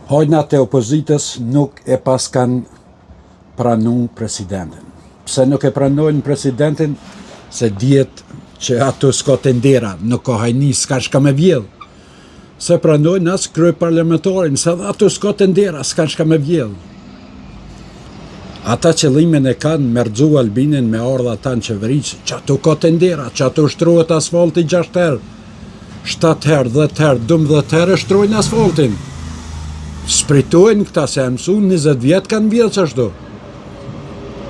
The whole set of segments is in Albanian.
Hojnat e opozitës nuk e pas kanë pranu presidentin. Pse nuk e pranojnë presidentin? Se djetë që ato s'ka të ndera, nuk ka hajni, s'ka shka me vjedh. Se pranojnë as kryej parlamentarin, se ato s'ka të ndera, s'ka shka me vjedh. Ata qëllimin e kanë merdzu Albinin me ardha ta në qeveri, që ato ka të ndera, që ato shtrohet asfalti 6 herë, 7 herë, 10 herë, 12 herë shtrojnë asfaltin. Spritojnë këta se e mësu, 20 vjetë kanë vjetë që ashtu.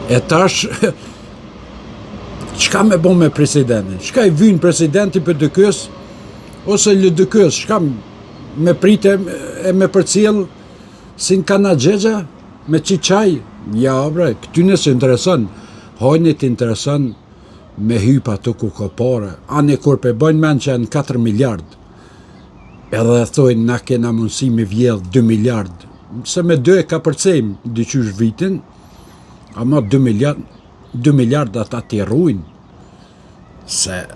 E tash, qka me bo me presidentin? Qka i vynë presidenti për dëkës, ose lë dëkës, qka me prite e me përcjell si në kana gjegja, me qiqaj? Ja, bre, këtyne se interesën, hojnit interesën me hypa të ku ka pare. Ane kur pe bëjnë men që janë 4 miliard, edhe thojnë na kena mundësi me vjedh 2 miliard, se me 2 e ka përcejmë dyqysh vitin, ama 2 miliard ata t'i rrujnë, se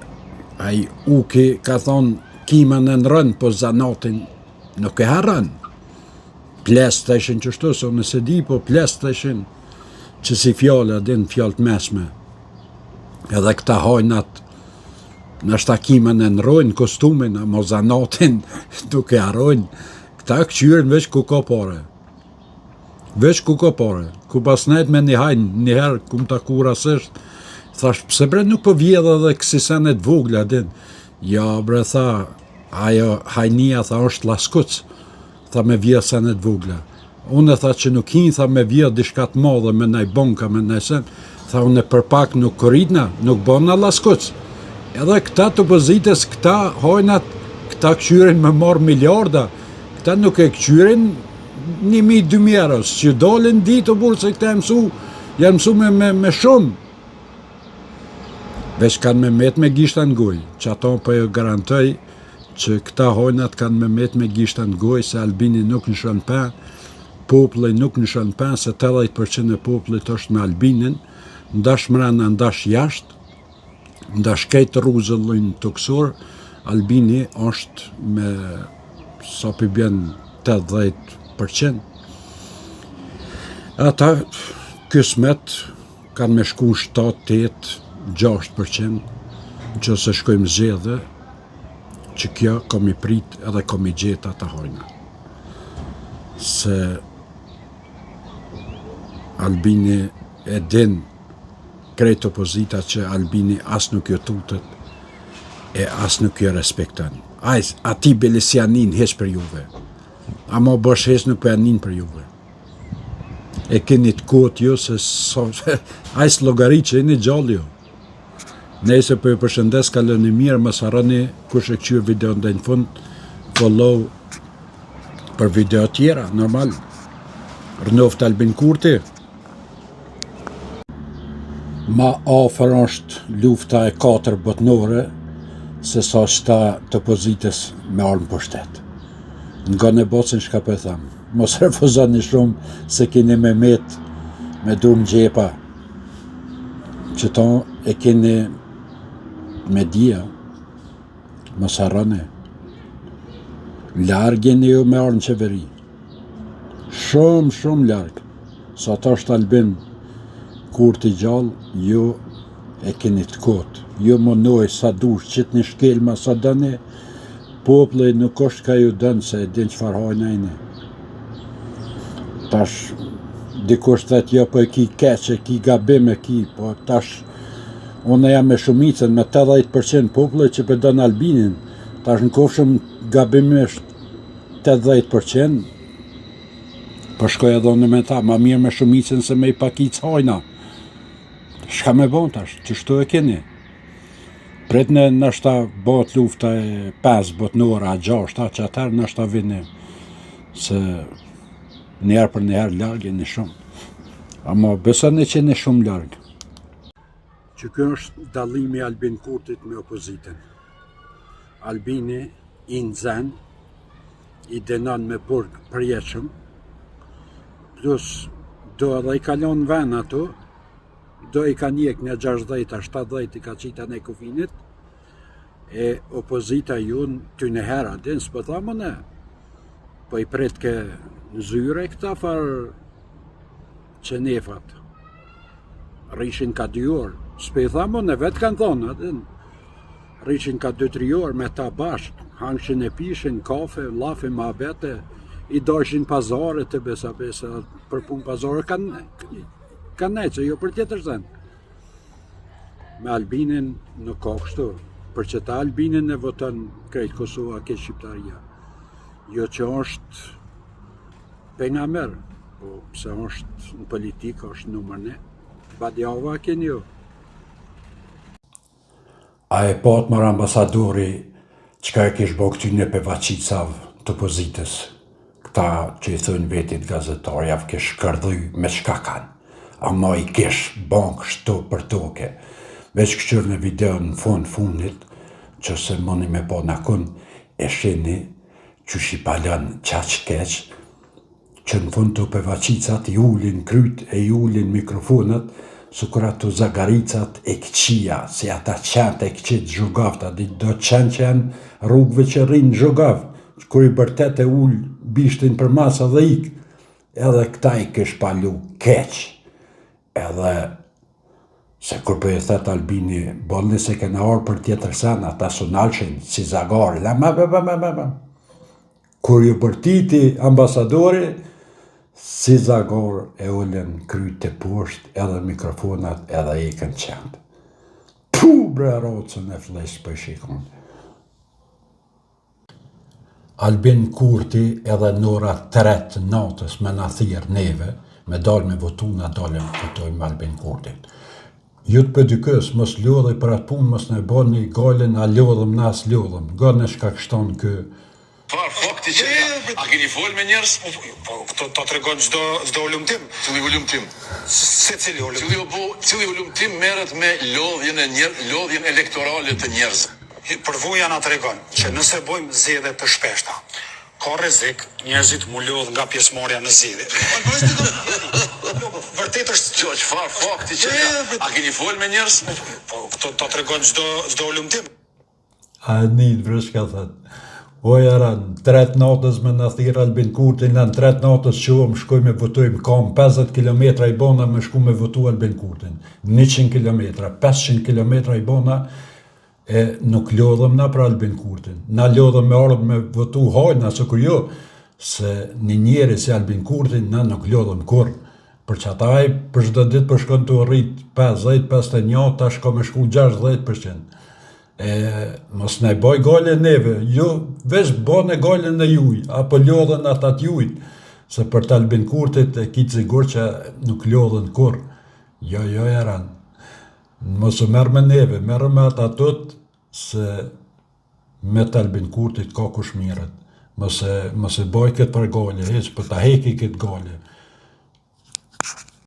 ai Uki ka thonë kimën e në rënë, po zanatin nuk e harën. Plest të ishin qështu, so nëse di, po plest të ishin që si fjallë, adin fjallë të mesme. Edhe këta hojnat, në shtakimën e në rojnë kostumin, a mo zanatin nuk e harojnë. Këta këqyrin veç ku ka pare. Veç ku ka pare. Ku pas nejt me një hajnë, njëherë ku më taku rasisht, thash, pse bre nuk po vjedh edhe kësisenet vogla, adin. Ja, bre, tha, ajo hajnia, tha, është laskuc. Tha me vjedh senet vogla. Unë e tha që nuk hinë, tha me vjedh dishkat madhe me naj bonka, me naj sen. Tha unë e përpak nuk korritna, nuk bona laskuc. Edhe këta të opozites, këta hojnat, këta këqyrin me marë miliarda, këta nuk e këqyrin 1.000-2.000 euros, që dolin ditë o burë se këta janë mësu me shumë. Veç kanë me met me gishta në goj, që ato për jo garantoj që këta hojnat kanë me met me gishta në goj, se Albini nuk në shën pen, populli nuk në shën pen, se 80% e popullit është me Albinin, ndash mrena, ndash jashtë, ndash kejtë ruzëllin të kësor, Albini është me, sa për bjen 80%. Ata, kësmet, kanë me shku 7-8-6%, që se shkojmë zedhe, që kjo kom i prit edhe kom i gjetë ata hojna. Se Albini e din krejt opozita që Albini as nuk jo tutet e as nuk jo respektan. Ati belis janin heq për juve, ama bësh heq nuk për janin për juve. E keni të kotë jo se ajs logari që e një gjallë jo. Nëse për përshëndes kalën e mirë, mos harroni kush e këqyr video ndaj në fund, follow për video tjera, normal. Rënoft Albin Kurti. Ma afër është lufta e 4 botnore, se sa shta të opozitës me armë për shtet. Nga në bocën shka për thamë. Mos refuzani shumë se keni me met me drum gjepa, që ta e keni me dia, mos harroni. Larg jeni ju me arë në qeveri. Shumë larg. Sa ta është Albin Kurti gjallë, ju e keni të kotë. Ju mënoj sa dush, qitë një shkelma sa dëni, populli nuk është ka ju dënë, se e din qëfar hajnë ajni. Tash, dikush të jo, po e ki keqe, ki gabime, po tash, unë jam me shumicën, me 80% populli që për dënë Albinin, tash në kofshëm gabimisht 80%, po shkoj edhe unë me ta, ma mirë me shumicën se me i pakic hajna. Shka me bon tash, që shtu e keni? Pretne nështa bot lufta e 5 botnora, 6, që atër nështa vini, se njerë për njerë largë e një shumë. Ama besën e që një shumë largë. Që kjo është dallimi i Albin Kurtit me opozitën. Albini i nxen, i denon me burg përjetshëm, plus do edhe i kalon ven ato, do i ka njek një 60-70 i ka qita në kufinit, e opozita jun ty në hera, din s'po thamë ne, po i prit ke në zyre këta farë qenefat. Rrishin ka 2 orë. S'pe i thamo, në vetë kanë thonë, atë. Rrishin ka 2-3 orë me ta bashkë, hangshin e pishin, kafe, lafe, muhabete, i dojshin pazare të besa, për punë pazare kanë neqë, jo për tjetër zenë. Me Albinin nuk ka kështu, për që ta Albinin e voton krejt Kosova ke Shqiptaria. Jo që është pejgamber, po pse është në politikë, është numër 1. Badjava keni ju. A e pat marë ambasadori qka e kish bo këtyne për vaqicav të pozitës, këta që i thënë vetit gazetar, javë kish kërdhuj me shka kanë, ama i kish bank shto për toke, veç këqyrë në video në fundit, që se mëni me po në kun, e sheni që shqipalan qaq keq, që në fund të për vaqicat i ullin kryt e i ullin mikrofonat, su kur ato zagaricat e këqia, si ata qent e këqit zhugaft, adi do qenë që janë rrugve që rrinë zhugaft, kur i bërtet e ull bishtin për masa dhe ik, edhe këta i kësh palu keq, edhe se kur për e thet Albini, bolni se kena orë për tjetër sen, ata su nalshin si zagari, kur ju bërtiti ambasadori, si zagar e ullën kryt të poshtë, edhe mikrofonat, edhe i kënë qendë. Puh, bre, rocën e flesë për shikon. Albin Kurti edhe nora 3 natës me në thirë neve, me dalë me votu, në dalë me votojmë Albin Kurtin. Ju të për dykës, mos lodhe për atë punë, mos në bani galen, a lodhëm, na as lodhëm. Gane shka kështon kë. Fakti që a keni folë me njerës? Po, ta të regon gjdo ullumtim. Cili ullumtim? Se cili ullumtim? Cili ullumtim merret me lodhjen elektorale të njerëzve? Përvuja na të regon që nëse bojmë zgjedhje të shpeshta, ka rrezik njerëzit mu lodh nga pjesëmarrja në zgjedhje. Vërtet është Çfarë fakti që a keni folë me njerëz? Po, ta të regon gjdo ullumtim. A një të vrës ka thëtë. O jaran, 3 natës me në thirë Albin Kurtin, në 3 natës qëmë shkoj me votojmë, kam 50 km i bona me shku me votu Albin Kurtin, 100 km, 500 km i bona, e nuk lodhëm na për Albin Kurtin. Na lodhëm me ardhë me votu hajna, së kur jo, se një njeri si Albin Kurtin, na nuk lodhëm kur, për që ata aj për shdo ditë për shkon të rrit 50-51, ta shko me shku 60%. Mos ne boj gale neve, jo, veç bane gale në juj, apo lodhen atat jujt, se për të Albin Kurtit e kitë sigur që nuk lodhen kur. Jo, jaran. Mos u merë me neve, merë me atatut, se me të Albin Kurtit ka kush mirët. Mos e boj këtë për gale, heq, për ta heki këtë gale.